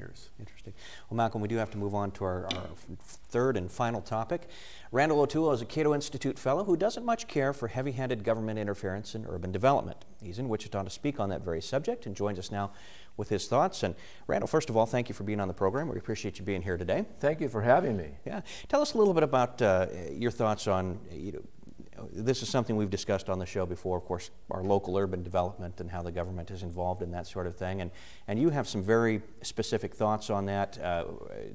Interesting. Well, Malcolm, we do have to move on to our third and final topic. Randal O'Toole is a Cato Institute fellow who doesn't much care for heavy-handed government interference in urban development. He's in Wichita to speak on that very subject and joins us now with his thoughts. And Randal, first of all, thank you for being on the program. We appreciate you being here today. Thank you for having me. Yeah. Tell us a little bit about your thoughts on, this is something we've discussed on the show before, of course, our local urban development and how the government is involved in that sort of thing. And you have some very specific thoughts on that,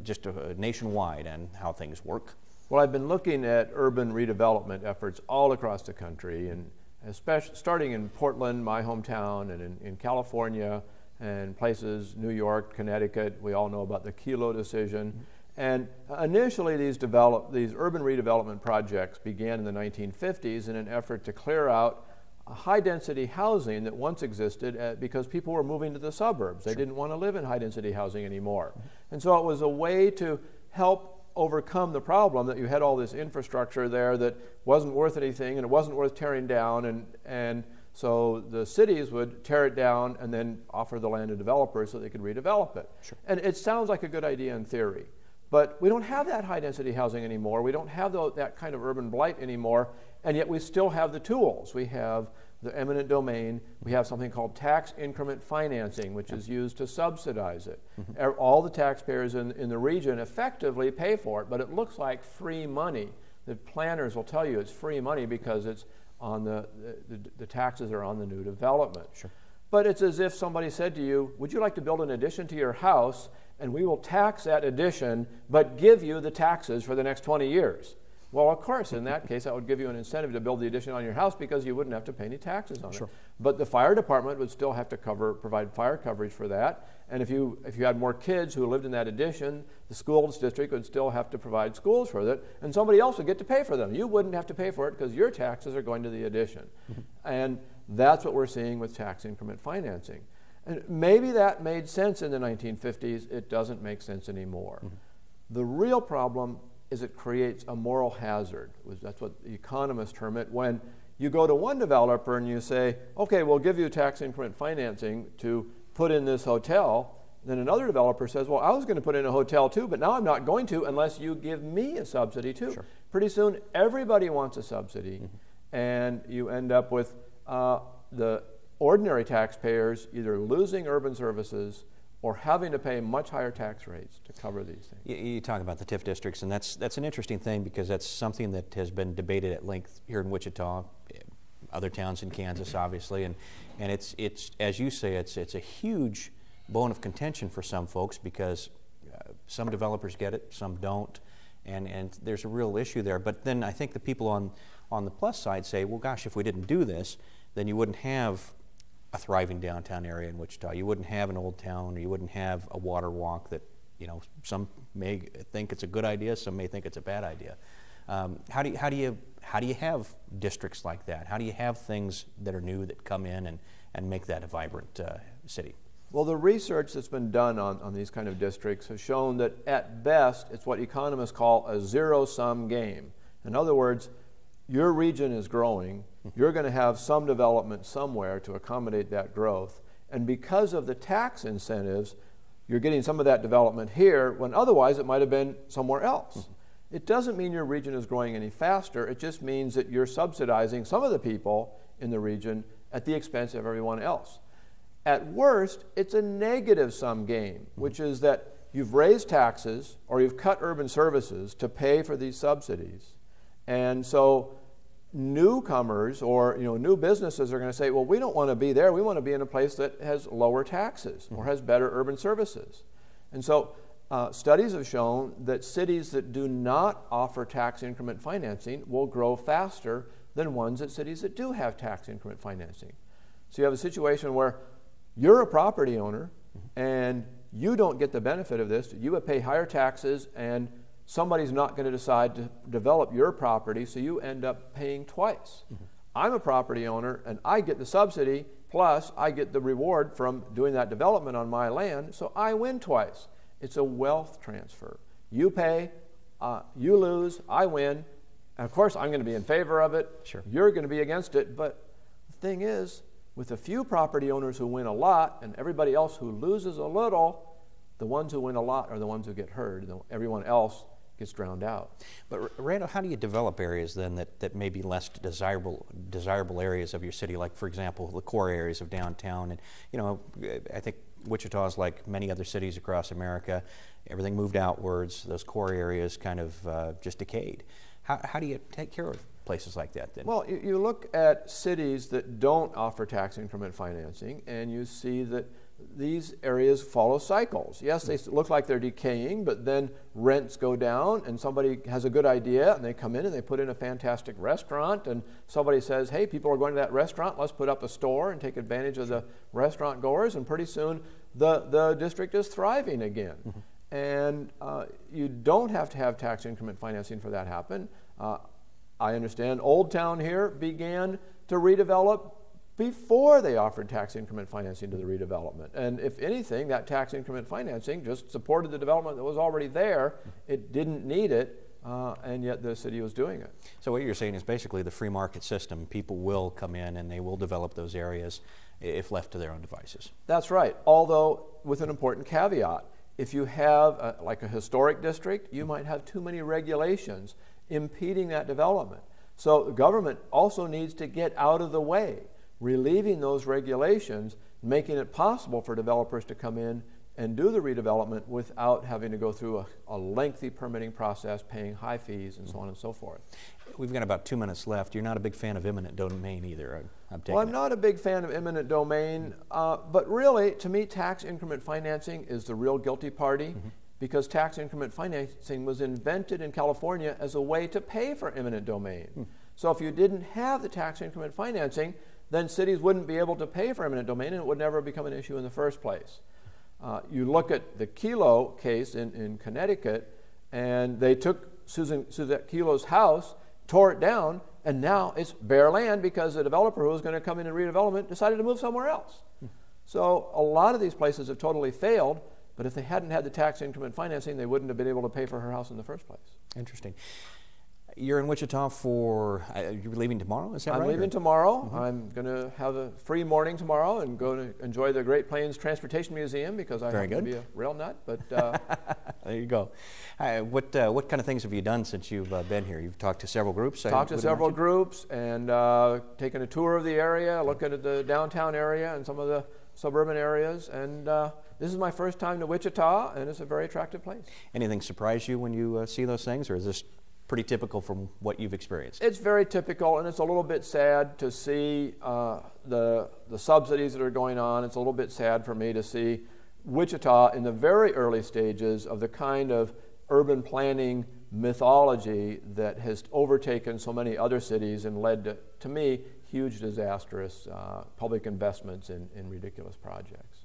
just nationwide, and how things work. Well, I've been looking at urban redevelopment efforts all across the country, and especially starting in Portland, my hometown, and in California, and places, New York, Connecticut. We all know about the Kelo decision. And initially, these urban redevelopment projects began in the 1950s in an effort to clear out high-density housing that once existed because people were moving to the suburbs. They didn't want to live in high-density housing anymore. And so it was a way to help overcome the problem that you had all this infrastructure there that wasn't worth anything and it wasn't worth tearing down, and so the cities would tear it down and then offer the land to developers so they could redevelop it. Sure. And it sounds like a good idea in theory. But we don't have that high-density housing anymore. We don't have that kind of urban blight anymore, and yet we still have the tools. We have the eminent domain. We have something called tax increment financing, which is used to subsidize it. All the taxpayers in the region effectively pay for it, but it looks like free money. The planners will tell you it's free money because it's on the taxes are on the new development. Sure. But it's as if somebody said to you, would you like to build an addition to your house, and we will tax that addition, but give you the taxes for the next 20 years. Well, of course, in that case, that would give you an incentive to build the addition on your house because you wouldn't have to pay any taxes on it. But the fire department would still have to provide fire coverage for that. And if you had more kids who lived in that addition, the schools district would still have to provide schools for it, and somebody else would get to pay for them. You wouldn't have to pay for it because your taxes are going to the addition. And that's what we're seeing with tax increment financing. And maybe that made sense in the 1950s. It doesn't make sense anymore. The real problem is it creates a moral hazard. That's what the Economist term it. When you go to one developer and you say, okay, we'll give you tax increment financing to put in this hotel, then another developer says, well, I was going to put in a hotel too, but now I'm not going to unless you give me a subsidy too. Sure. Pretty soon, everybody wants a subsidy, and you end up with the ordinary taxpayers either losing urban services or having to pay much higher tax rates to cover these things. You talk about the TIF districts, and that's an interesting thing because that's something that has been debated at length here in Wichita, other towns in Kansas, obviously, and it's as you say, it's a huge bone of contention for some folks because some developers get it, some don't, and there's a real issue there. But then I think the people on the plus side say, well, gosh, if we didn't do this, then you wouldn't have a thriving downtown area in Wichita. You wouldn't have an old town, or you wouldn't have a water walk that, some may think it's a good idea, some may think it's a bad idea. How do you have districts like that? How do you have things that are new that come in and make that a vibrant city? Well, the research that's been done on these kind of districts has shown that at best it's what economists call a zero-sum game. In other words, your region is growing, you're going to have some development somewhere to accommodate that growth, and because of the tax incentives, you're getting some of that development here when otherwise it might have been somewhere else. It doesn't mean your region is growing any faster, it just means that you're subsidizing some of the people in the region at the expense of everyone else. At worst, it's a negative-sum game, which is that you've raised taxes or you've cut urban services to pay for these subsidies. And so newcomers or new businesses are going to say, well, we don't want to be there. We want to be in a place that has lower taxes or has better urban services. And so studies have shown that cities that do not offer tax increment financing will grow faster than cities that do have tax increment financing. So you have a situation where you're a property owner and you don't get the benefit of this. You would pay higher taxes, and somebody's not going to decide to develop your property, so you end up paying twice. I'm a property owner, and I get the subsidy, plus I get the reward from doing that development on my land, so I win twice. It's a wealth transfer. You pay, you lose, I win, and of course I'm going to be in favor of it. Sure. You're going to be against it, but the thing is, with a few property owners who win a lot and everybody else who loses a little, The ones who win a lot are the ones who get heard. Everyone else gets drowned out. But Randal, how do you develop areas then that may be less desirable areas of your city, like for example the core areas of downtown? And you know, I think Wichita is like many other cities across America. Everything moved outwards. Those core areas kind of just decayed. How do you take care of places like that then? Well, you look at cities that don't offer tax increment financing, and you see that these areas follow cycles. Yes, they look like they're decaying, but then rents go down and somebody has a good idea and they come in and they put in a fantastic restaurant, and somebody says, hey, people are going to that restaurant, let's put up a store and take advantage of the restaurant goers, and pretty soon the district is thriving again. And you don't have to have tax increment financing for that to happen. I understand Old Town here began to redevelop before they offered tax increment financing to the redevelopment. And if anything, that tax increment financing just supported the development that was already there. It didn't need it, and yet the city was doing it. So what you're saying is basically the free market system. People will come in and they will develop those areas if left to their own devices. That's right, although with an important caveat. If you have like a historic district, you might have too many regulations impeding that development. So the government also needs to get out of the way, relieving those regulations, making it possible for developers to come in and do the redevelopment without having to go through a lengthy permitting process, paying high fees, and so on and so forth. We've got about 2 minutes left. You're not a big fan of eminent domain either, I'm taking Well, I'm not a big fan of eminent domain, but really, to me, tax increment financing is the real guilty party, because tax increment financing was invented in California as a way to pay for eminent domain. So if you didn't have the tax increment financing, then cities wouldn't be able to pay for eminent domain, and it would never become an issue in the first place. You look at the Kelo case in Connecticut, and they took Suzette Kelo's house, tore it down, and now it's bare land because the developer who was going to come in and redevelopment decided to move somewhere else. So a lot of these places have totally failed, but if they hadn't had the tax increment financing, they wouldn't have been able to pay for her house in the first place. Interesting. You're in Wichita for, you're leaving tomorrow, is that right? I'm leaving tomorrow. I'm going to have a free morning tomorrow and go to enjoy the Great Plains Transportation Museum because I happen to be a rail nut. But there you go. What kind of things have you done since you've been here? You've talked to several groups? Talked to several groups and taken a tour of the area, looking at the downtown area and some of the suburban areas. And this is my first time to Wichita, and it's a very attractive place. Anything surprise you when you see those things, or is this pretty typical from what you've experienced? It's very typical, and it's a little bit sad to see the subsidies that are going on. It's a little bit sad for me to see Wichita in the very early stages of the kind of urban planning mythology that has overtaken so many other cities and led to me, huge disastrous public investments in ridiculous projects.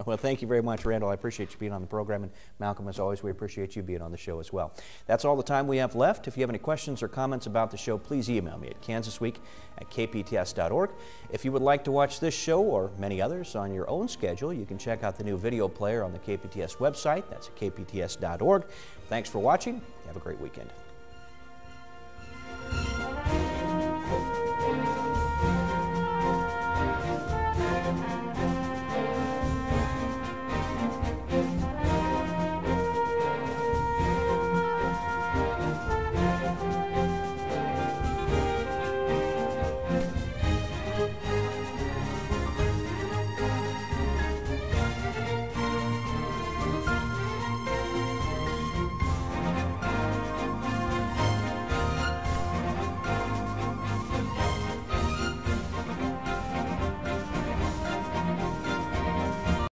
Well, thank you very much, Randal. I appreciate you being on the program. And Malcolm, as always, we appreciate you being on the show as well. That's all the time we have left. If you have any questions or comments about the show, please email me at kansasweek@kpts.org. If you would like to watch this show or many others on your own schedule, you can check out the new video player on the KPTS website. That's at kpts.org. Thanks for watching. Have a great weekend.